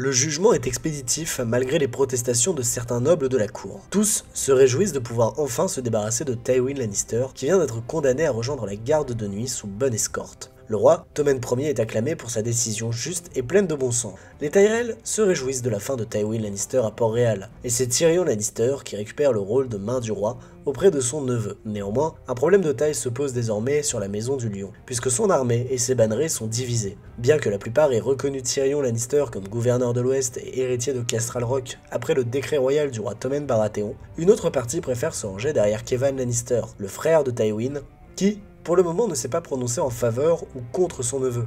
Le jugement est expéditif malgré les protestations de certains nobles de la cour. Tous se réjouissent de pouvoir enfin se débarrasser de Tywin Lannister, qui vient d'être condamné à rejoindre la garde de nuit sous bonne escorte. Le roi, Tommen Ier, est acclamé pour sa décision juste et pleine de bon sens. Les Tyrell se réjouissent de la fin de Tywin Lannister à Port-Réal, et c'est Tyrion Lannister qui récupère le rôle de main du roi auprès de son neveu. Néanmoins, un problème de taille se pose désormais sur la Maison du Lion, puisque son armée et ses bannerets sont divisés. Bien que la plupart aient reconnu Tyrion Lannister comme gouverneur de l'Ouest et héritier de Castral Rock après le décret royal du roi Tommen Baratheon, une autre partie préfère se ranger derrière Kevan Lannister, le frère de Tywin, qui, pour le moment, ne s'est pas prononcé en faveur ou contre son neveu.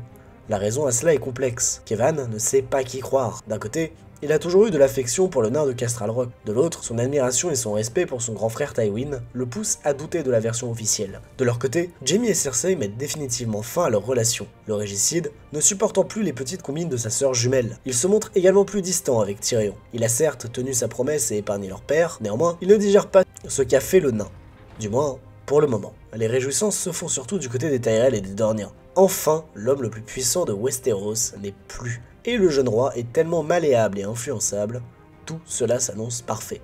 La raison à cela est complexe. Kevan ne sait pas qui croire. D'un côté, il a toujours eu de l'affection pour le nain de Castral Rock. De l'autre, son admiration et son respect pour son grand frère Tywin le poussent à douter de la version officielle. De leur côté, Jaime et Cersei mettent définitivement fin à leur relation, le régicide ne supportant plus les petites combines de sa sœur jumelle. Il se montre également plus distant avec Tyrion. Il a certes tenu sa promesse et épargné leur père, néanmoins, il ne digère pas ce qu'a fait le nain. Du moins, pour le moment. Les réjouissances se font surtout du côté des Tyrell et des Dorniens. Enfin, l'homme le plus puissant de Westeros n'est plus. Et le jeune roi est tellement malléable et influençable, tout cela s'annonce parfait.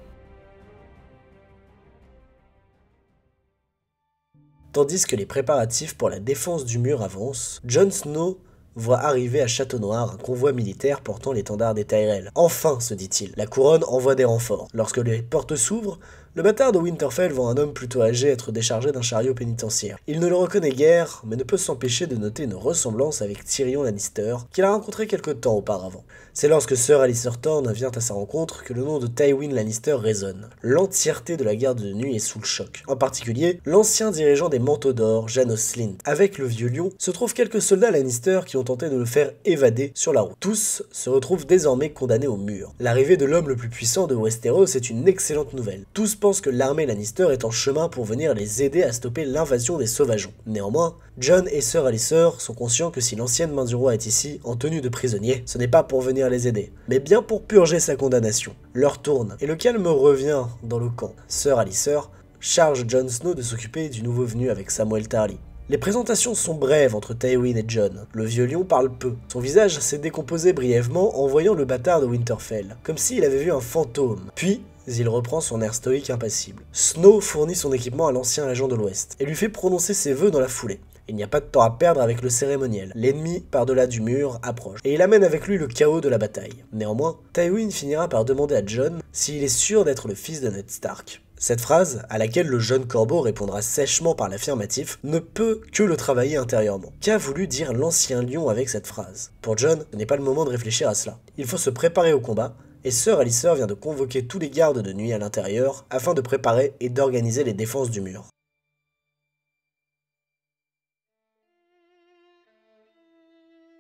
Tandis que les préparatifs pour la défense du mur avancent, Jon Snow voit arriver à Château Noir un convoi militaire portant l'étendard des Tyrell. Enfin, se dit-il, la couronne envoie des renforts. Lorsque les portes s'ouvrent, le bâtard de Winterfell voit un homme plutôt âgé être déchargé d'un chariot pénitentiaire. Il ne le reconnaît guère, mais ne peut s'empêcher de noter une ressemblance avec Tyrion Lannister, qu'il a rencontré quelque temps auparavant. C'est lorsque Sir Alliser Thorne vient à sa rencontre que le nom de Tywin Lannister résonne. L'entièreté de la garde de nuit est sous le choc. En particulier, l'ancien dirigeant des Manteaux d'Or, Janos Slynt. Avec le vieux lion, se trouvent quelques soldats Lannister qui ont tenté de le faire évader sur la route. Tous se retrouvent désormais condamnés au mur. L'arrivée de l'homme le plus puissant de Westeros est une excellente nouvelle. Tous pensent que l'armée Lannister est en chemin pour venir les aider à stopper l'invasion des sauvageons. Néanmoins, Jon et Sir Alliser sont conscients que si l'ancienne main du roi est ici, en tenue de prisonnier, ce n'est pas pour venir les aider, mais bien pour purger sa condamnation. L'heure tourne, et le calme revient dans le camp. Sir Alliser charge Jon Snow de s'occuper du nouveau venu avec Samwell Tarly. Les présentations sont brèves entre Tywin et Jon. Le vieux lion parle peu. Son visage s'est décomposé brièvement en voyant le bâtard de Winterfell, comme s'il avait vu un fantôme. Puis, il reprend son air stoïque impassible. Snow fournit son équipement à l'ancien agent de l'Ouest et lui fait prononcer ses vœux dans la foulée. Il n'y a pas de temps à perdre avec le cérémoniel. L'ennemi, par-delà du mur, approche, et il amène avec lui le chaos de la bataille. Néanmoins, Tywin finira par demander à Jon s'il est sûr d'être le fils de Ned Stark. Cette phrase, à laquelle le jeune corbeau répondra sèchement par l'affirmatif, ne peut que le travailler intérieurement. Qu'a voulu dire l'ancien lion avec cette phrase? Pour Jon, ce n'est pas le moment de réfléchir à cela. Il faut se préparer au combat, et Sir Alliser vient de convoquer tous les gardes de nuit à l'intérieur afin de préparer et d'organiser les défenses du mur.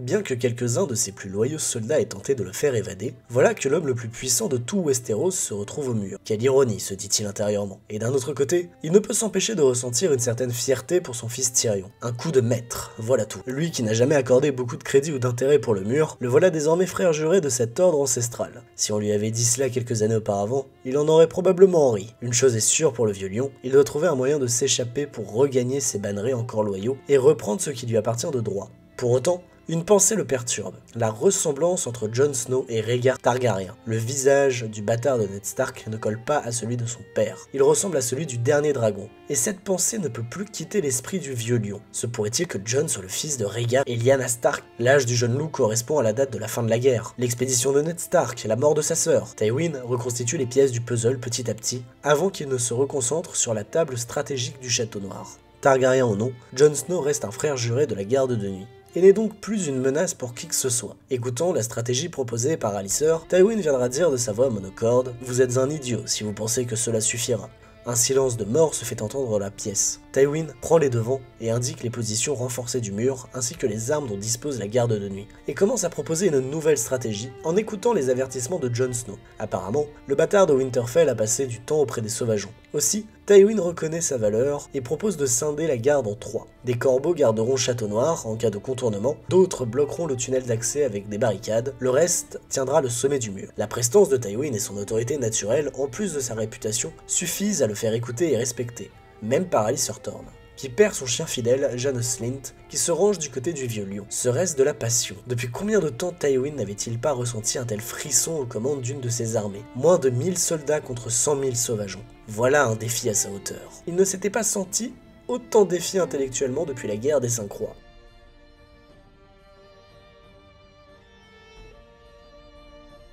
Bien que quelques-uns de ses plus loyaux soldats aient tenté de le faire évader, voilà que l'homme le plus puissant de tout Westeros se retrouve au mur. Quelle ironie, se dit-il intérieurement. Et d'un autre côté, il ne peut s'empêcher de ressentir une certaine fierté pour son fils Tyrion. Un coup de maître, voilà tout. Lui qui n'a jamais accordé beaucoup de crédit ou d'intérêt pour le mur, le voilà désormais frère juré de cet ordre ancestral. Si on lui avait dit cela quelques années auparavant, il en aurait probablement ri. Une chose est sûre pour le vieux lion, il doit trouver un moyen de s'échapper pour regagner ses bannerets encore loyaux et reprendre ce qui lui appartient de droit. Pour autant, une pensée le perturbe, la ressemblance entre Jon Snow et Rhaegar Targaryen. Le visage du bâtard de Ned Stark ne colle pas à celui de son père. Il ressemble à celui du dernier dragon. Et cette pensée ne peut plus quitter l'esprit du vieux lion. Se pourrait-il que Jon soit le fils de Rhaegar et Lyanna Stark? L'âge du jeune loup correspond à la date de la fin de la guerre. L'expédition de Ned Stark, la mort de sa sœur. Tywin reconstitue les pièces du puzzle petit à petit, avant qu'il ne se reconcentre sur la table stratégique du Château Noir. Targaryen ou non, Jon Snow reste un frère juré de la garde de nuit et n'est donc plus une menace pour qui que ce soit. Écoutant la stratégie proposée par Alliser, Tywin viendra dire de sa voix monocorde « Vous êtes un idiot si vous pensez que cela suffira ». Un silence de mort se fait entendre dans la pièce. Tywin prend les devants et indique les positions renforcées du mur ainsi que les armes dont dispose la garde de nuit, et commence à proposer une nouvelle stratégie en écoutant les avertissements de Jon Snow. Apparemment, le bâtard de Winterfell a passé du temps auprès des sauvageons. Aussi, Tywin reconnaît sa valeur et propose de scinder la garde en 3. Des corbeaux garderont Château Noir en cas de contournement, d'autres bloqueront le tunnel d'accès avec des barricades, le reste tiendra le sommet du mur. La prestance de Tywin et son autorité naturelle, en plus de sa réputation, suffisent à le faire écouter et respecter, même par Alliser Thorne. qui perd son chien fidèle, Janos Slynt, qui se range du côté du vieux lion. Serait-ce de la passion? Depuis combien de temps Tywin n'avait-il pas ressenti un tel frisson aux commandes d'une de ses armées? Moins de 1000 soldats contre 100 000 sauvageons. Voilà un défi à sa hauteur. Il ne s'était pas senti autant défié intellectuellement depuis la guerre des 5 rois.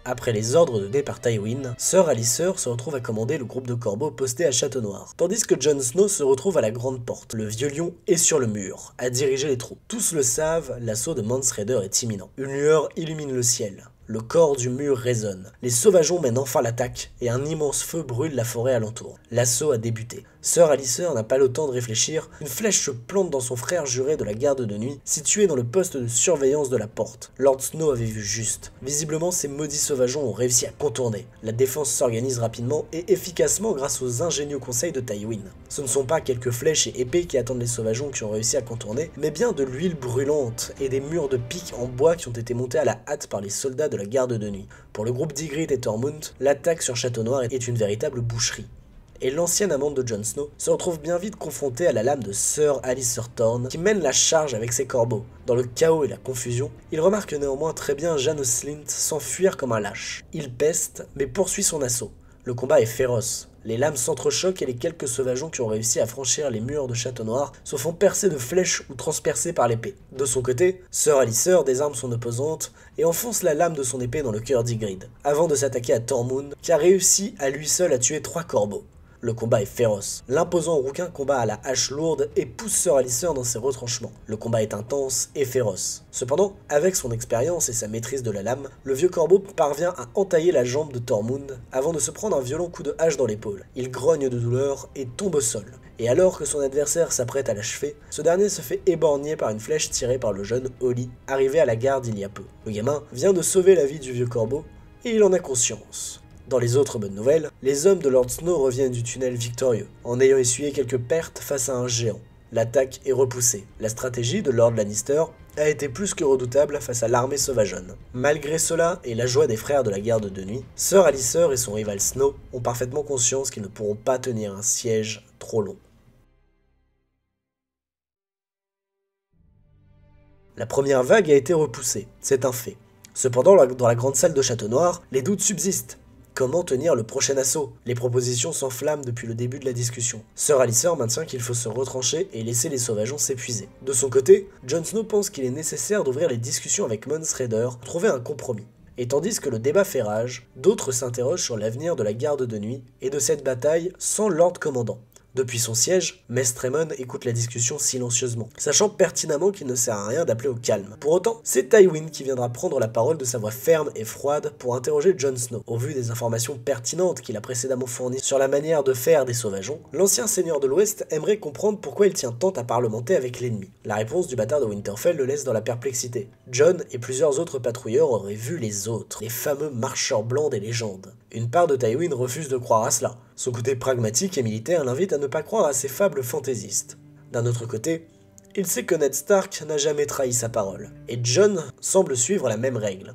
Après les ordres donnés par Tywin, Sir Alliser se retrouve à commander le groupe de corbeaux posté à Château-Noir, tandis que Jon Snow se retrouve à la grande porte, le vieux lion est sur le mur, à diriger les troupes. Tous le savent, l'assaut de Mance Rayder est imminent. Une lueur illumine le ciel. Le corps du mur résonne. Les sauvageons mènent enfin l'attaque, et un immense feu brûle la forêt alentour. L'assaut a débuté. Sir Alliser n'a pas le temps de réfléchir, une flèche se plante dans son frère juré de la garde de nuit, situé dans le poste de surveillance de la porte. Lord Snow avait vu juste. Visiblement, ces maudits sauvageons ont réussi à contourner. La défense s'organise rapidement et efficacement grâce aux ingénieux conseils de Tywin. Ce ne sont pas quelques flèches et épées qui attendent les sauvageons qui ont réussi à contourner, mais bien de l'huile brûlante et des murs de piques en bois qui ont été montés à la hâte par les soldats de la garde de nuit. Pour le groupe d'Ygritte et Tormund, l'attaque sur Château-Noir est une véritable boucherie. Et l'ancienne amante de Jon Snow se retrouve bien vite confrontée à la lame de Sir Alliser Thorne qui mène la charge avec ses corbeaux. Dans le chaos et la confusion, il remarque néanmoins très bien Janos Slynt s'enfuir comme un lâche. Il peste, mais poursuit son assaut. Le combat est féroce. Les lames s'entrechoquent et les quelques sauvageons qui ont réussi à franchir les murs de Château-Noir se font percer de flèches ou transpercer par l'épée. De son côté, Sir Alliser désarme son opposante et enfonce la lame de son épée dans le cœur d'Ygritte, avant de s'attaquer à Tormund, qui a réussi à lui seul à tuer 3 corbeaux. Le combat est féroce. L'imposant rouquin combat à la hache lourde et pousse Sir Alliser dans ses retranchements. Le combat est intense et féroce. Cependant, avec son expérience et sa maîtrise de la lame, le vieux corbeau parvient à entailler la jambe de Tormund avant de se prendre un violent coup de hache dans l'épaule. Il grogne de douleur et tombe au sol. Et alors que son adversaire s'apprête à l'achever, ce dernier se fait éborgner par une flèche tirée par le jeune Olly, arrivé à la garde il y a peu. Le gamin vient de sauver la vie du vieux corbeau et il en a conscience. Dans les autres bonnes nouvelles, les hommes de Lord Snow reviennent du tunnel victorieux, en ayant essuyé quelques pertes face à un géant. L'attaque est repoussée. La stratégie de Lord Lannister a été plus que redoutable face à l'armée sauvageonne. Malgré cela et la joie des frères de la garde de nuit, Sir Alliser et son rival Snow ont parfaitement conscience qu'ils ne pourront pas tenir un siège trop long. La première vague a été repoussée, c'est un fait. Cependant, dans la grande salle de Château-Noir, les doutes subsistent. Comment tenir le prochain assaut? Les propositions s'enflamment depuis le début de la discussion. Sir Alliser maintient qu'il faut se retrancher et laisser les sauvageons s'épuiser. De son côté, Jon Snow pense qu'il est nécessaire d'ouvrir les discussions avec Mance Rayder pour trouver un compromis. Et tandis que le débat fait rage, d'autres s'interrogent sur l'avenir de la garde de nuit et de cette bataille sans Lord Commandant. Depuis son siège, Maestre Aemon écoute la discussion silencieusement, sachant pertinemment qu'il ne sert à rien d'appeler au calme. Pour autant, c'est Tywin qui viendra prendre la parole de sa voix ferme et froide pour interroger Jon Snow. Au vu des informations pertinentes qu'il a précédemment fournies sur la manière de faire des sauvageons, l'ancien seigneur de l'Ouest aimerait comprendre pourquoi il tient tant à parlementer avec l'ennemi. La réponse du bâtard de Winterfell le laisse dans la perplexité. Jon et plusieurs autres patrouilleurs auraient vu les autres, les fameux marcheurs blancs des légendes. Une part de Tywin refuse de croire à cela. Son côté pragmatique et militaire l'invite à ne pas croire à ces fables fantaisistes. D'un autre côté, il sait que Ned Stark n'a jamais trahi sa parole, et Jon semble suivre la même règle.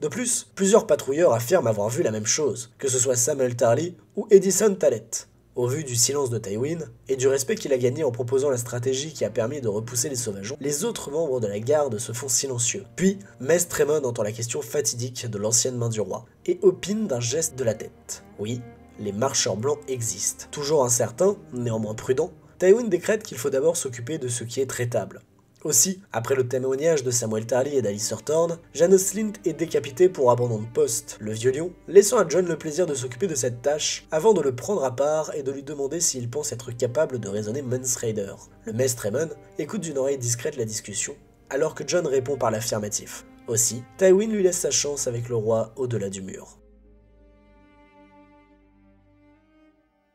De plus, plusieurs patrouilleurs affirment avoir vu la même chose, que ce soit Samwell Tarly ou Edison Talett. Au vu du silence de Tywin, et du respect qu'il a gagné en proposant la stratégie qui a permis de repousser les sauvageons, les autres membres de la garde se font silencieux. Puis, Maestre Aemon entend la question fatidique de l'ancienne main du roi, et opine d'un geste de la tête. Oui, les marcheurs blancs existent. Toujours incertain, néanmoins prudent, Tywin décrète qu'il faut d'abord s'occuper de ce qui est traitable. Aussi, après le témoignage de Samwell Tarly et d'Alliser Thorne, Janos Slynt est décapité pour abandon de poste, le vieux lion, laissant à Jon le plaisir de s'occuper de cette tâche avant de le prendre à part et de lui demander s'il pense être capable de raisonner Mance Rayder. Le Maestre Aemon écoute d'une oreille discrète la discussion, alors que Jon répond par l'affirmatif. Aussi, Tywin lui laisse sa chance avec le roi au-delà du mur.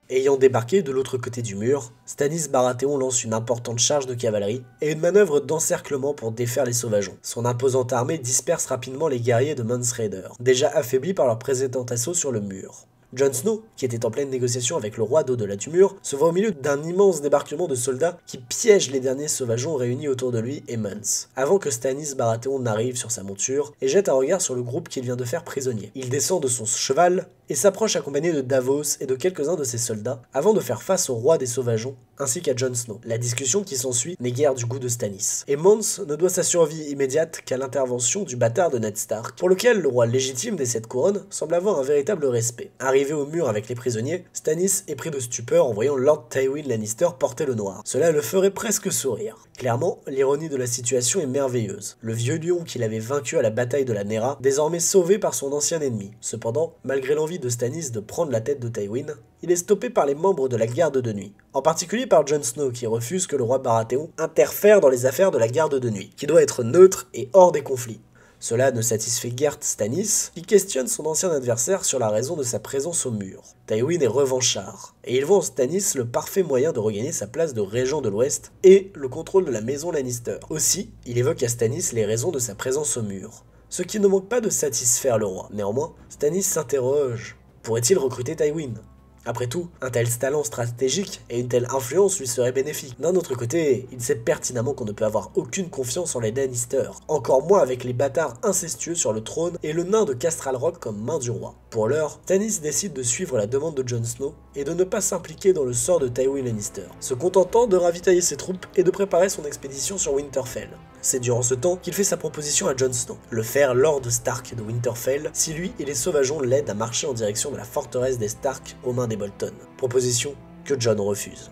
Ayant débarqué de l'autre côté du mur, Stannis Baratheon lance une importante charge de cavalerie et une manœuvre d'encerclement pour défaire les sauvageons. Son imposante armée disperse rapidement les guerriers de Mance Rayder, déjà affaiblis par leur précédent assaut sur le mur. Jon Snow, qui était en pleine négociation avec le roi d'au-delà du mur, se voit au milieu d'un immense débarquement de soldats qui piègent les derniers sauvageons réunis autour de lui et Mance, avant que Stannis Baratheon n'arrive sur sa monture et jette un regard sur le groupe qu'il vient de faire prisonnier. Il descend de son cheval et s'approche accompagné de Davos et de quelques-uns de ses soldats avant de faire face au roi des sauvageons ainsi qu'à Jon Snow. La discussion qui s'ensuit n'est guère du goût de Stannis, et Mance ne doit sa survie immédiate qu'à l'intervention du bâtard de Ned Stark, pour lequel le roi légitime des Sept Couronnes semble avoir un véritable respect. Arrivé au mur avec les prisonniers, Stannis est pris de stupeur en voyant Lord Tywin Lannister porter le noir. Cela le ferait presque sourire. Clairement, l'ironie de la situation est merveilleuse. Le vieux lion qu'il avait vaincu à la bataille de la Nera, désormais sauvé par son ancien ennemi. Cependant, malgré l'envie de Stannis de prendre la tête de Tywin, il est stoppé par les membres de la garde de nuit, en particulier par Jon Snow qui refuse que le roi Baratheon interfère dans les affaires de la garde de nuit, qui doit être neutre et hors des conflits. Cela ne satisfait guère Stannis, qui questionne son ancien adversaire sur la raison de sa présence au mur. Tywin est revanchard, et il voit en Stannis le parfait moyen de regagner sa place de régent de l'Ouest et le contrôle de la maison Lannister. Aussi, il évoque à Stannis les raisons de sa présence au mur, ce qui ne manque pas de satisfaire le roi. Néanmoins, Stannis s'interroge. Pourrait-il recruter Tywin ? Après tout, un tel talent stratégique et une telle influence lui seraient bénéfiques. D'un autre côté, il sait pertinemment qu'on ne peut avoir aucune confiance en les Lannister, encore moins avec les bâtards incestueux sur le trône et le nain de Castral Rock comme main du roi. Pour l'heure, Stannis décide de suivre la demande de Jon Snow et de ne pas s'impliquer dans le sort de Tywin Lannister, se contentant de ravitailler ses troupes et de préparer son expédition sur Winterfell. C'est durant ce temps qu'il fait sa proposition à Jon Snow, le faire Lord Stark de Winterfell, si lui et les sauvageons l'aident à marcher en direction de la forteresse des Stark aux mains des Bolton. Proposition que Jon refuse.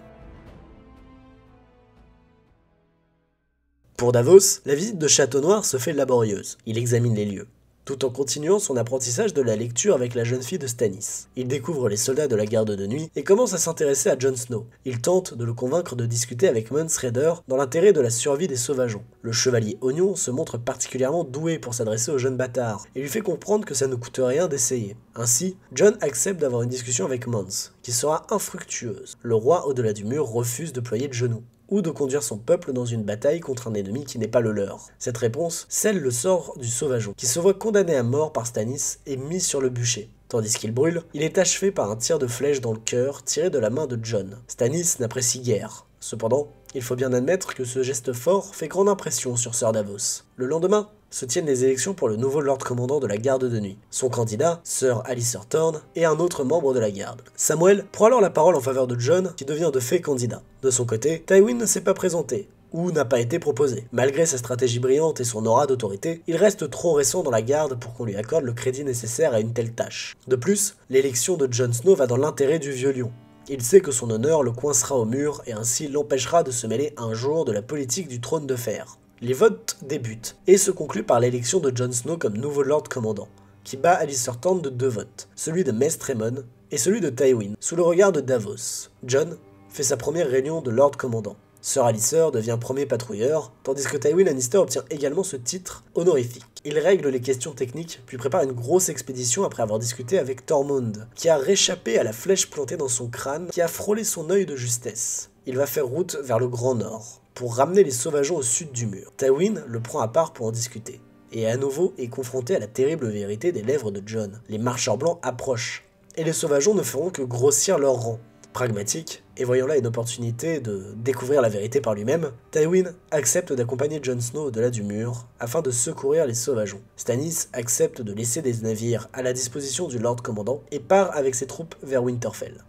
Pour Davos, la visite de Château-Noir se fait laborieuse. Il examine les lieux, tout en continuant son apprentissage de la lecture avec la jeune fille de Stannis. Il découvre les soldats de la garde de nuit et commence à s'intéresser à Jon Snow. Il tente de le convaincre de discuter avec Mance Rayder dans l'intérêt de la survie des sauvageons. Le chevalier Oignon se montre particulièrement doué pour s'adresser au jeune bâtard et lui fait comprendre que ça ne coûte rien d'essayer. Ainsi, Jon accepte d'avoir une discussion avec Mance, qui sera infructueuse. Le roi au-delà du mur refuse de ployer de genoux ou de conduire son peuple dans une bataille contre un ennemi qui n'est pas le leur. Cette réponse scelle le sort du sauvageon, qui se voit condamné à mort par Stannis et mis sur le bûcher. Tandis qu'il brûle, il est achevé par un tir de flèche dans le cœur tiré de la main de Jon. Stannis n'apprécie guère. Cependant, il faut bien admettre que ce geste fort fait grande impression sur Sir Davos. Le lendemain, se tiennent les élections pour le nouveau Lord Commandant de la garde de nuit. Son candidat, Sir Alliser Thorne, et un autre membre de la garde. Samuel prend alors la parole en faveur de Jon, qui devient de fait candidat. De son côté, Tywin ne s'est pas présenté, ou n'a pas été proposé. Malgré sa stratégie brillante et son aura d'autorité, il reste trop récent dans la garde pour qu'on lui accorde le crédit nécessaire à une telle tâche. De plus, l'élection de Jon Snow va dans l'intérêt du vieux lion. Il sait que son honneur le coincera au mur et ainsi l'empêchera de se mêler un jour de la politique du trône de fer. Les votes débutent et se concluent par l'élection de Jon Snow comme nouveau Lord Commandant, qui bat Alliser Thorne de 2 votes, celui de Maest Aemon et celui de Tywin, sous le regard de Davos. Jon fait sa première réunion de Lord Commandant. Sir Alliser devient premier patrouilleur, tandis que Tywin Lannister obtient également ce titre honorifique. Il règle les questions techniques, puis prépare une grosse expédition après avoir discuté avec Tormund, qui a réchappé à la flèche plantée dans son crâne, qui a frôlé son œil de justesse. Il va faire route vers le Grand Nord, pour ramener les sauvageons au sud du mur. Tywin le prend à part pour en discuter, et à nouveau est confronté à la terrible vérité des lèvres de Jon. Les marcheurs blancs approchent, et les sauvageons ne feront que grossir leur rang. Pragmatique, et voyant là une opportunité de découvrir la vérité par lui-même, Tywin accepte d'accompagner Jon Snow au-delà du mur afin de secourir les sauvageons. Stannis accepte de laisser des navires à la disposition du Lord Commandant et part avec ses troupes vers Winterfell.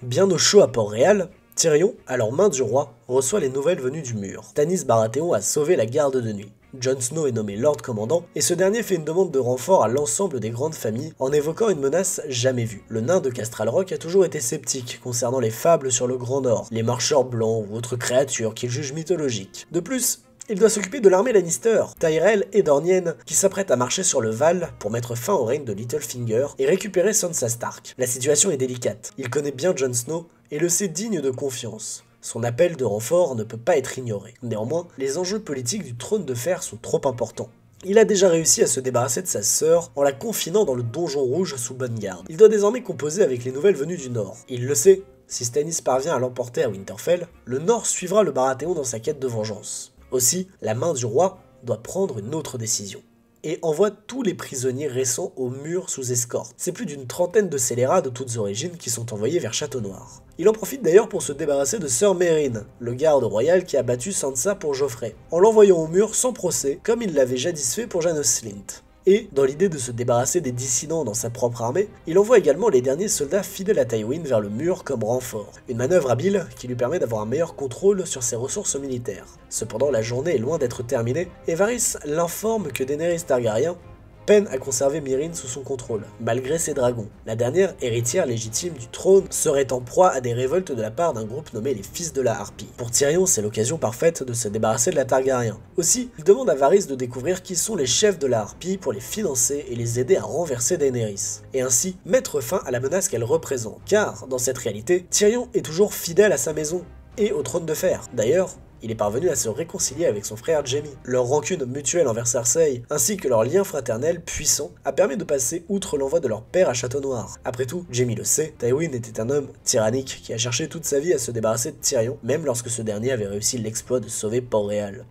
Bien au chaud à Port-Réal, Tyrion, alors main du roi, reçoit les nouvelles venues du mur. Stannis Baratheon a sauvé la garde de nuit. Jon Snow est nommé Lord Commandant, et ce dernier fait une demande de renfort à l'ensemble des grandes familles en évoquant une menace jamais vue. Le nain de Castral Rock a toujours été sceptique concernant les fables sur le Grand Nord, les marcheurs blancs ou autres créatures qu'il juge mythologiques. De plus, il doit s'occuper de l'armée Lannister, Tyrell et Dornienne, qui s'apprête à marcher sur le Val pour mettre fin au règne de Littlefinger et récupérer Sansa Stark. La situation est délicate. Il connaît bien Jon Snow et le sait digne de confiance. Son appel de renfort ne peut pas être ignoré. Néanmoins, les enjeux politiques du trône de fer sont trop importants. Il a déjà réussi à se débarrasser de sa sœur en la confinant dans le donjon rouge sous bonne garde. Il doit désormais composer avec les nouvelles venues du Nord. Il le sait, si Stannis parvient à l'emporter à Winterfell, le Nord suivra le Baratheon dans sa quête de vengeance. Aussi, la main du roi doit prendre une autre décision. et envoie tous les prisonniers récents au mur sous escorte. C'est plus d'une trentaine de scélérats de toutes origines qui sont envoyés vers Château-Noir. Il en profite d'ailleurs pour se débarrasser de Sir Meryn, le garde royal qui a battu Sansa pour Joffrey, en l'envoyant au mur sans procès, comme il l'avait jadis fait pour Janos Slynt. Et, dans l'idée de se débarrasser des dissidents dans sa propre armée, il envoie également les derniers soldats fidèles à Tywin vers le mur comme renfort. Une manœuvre habile qui lui permet d'avoir un meilleur contrôle sur ses ressources militaires. Cependant, la journée est loin d'être terminée, et Varys l'informe que Daenerys Targaryen peine à conserver Myrrine sous son contrôle, malgré ses dragons. La dernière héritière légitime du trône serait en proie à des révoltes de la part d'un groupe nommé les Fils de la Harpie. Pour Tyrion, c'est l'occasion parfaite de se débarrasser de la Targaryen. Aussi, il demande à Varys de découvrir qui sont les chefs de la Harpie pour les financer et les aider à renverser Daenerys, et ainsi mettre fin à la menace qu'elle représente. Car, dans cette réalité, Tyrion est toujours fidèle à sa maison, et au trône de fer. D'ailleurs, il est parvenu à se réconcilier avec son frère Jaime. Leur rancune mutuelle envers Cersei, ainsi que leur lien fraternel puissant, a permis de passer outre l'envoi de leur père à Château-Noir. Après tout, Jaime le sait, Tywin était un homme tyrannique qui a cherché toute sa vie à se débarrasser de Tyrion, même lorsque ce dernier avait réussi l'exploit de sauver Port-Réal.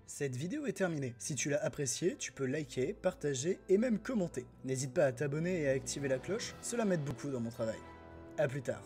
Cette vidéo est terminée. Si tu l'as appréciée, tu peux liker, partager et même commenter. N'hésite pas à t'abonner et à activer la cloche, cela m'aide beaucoup dans mon travail. A plus tard.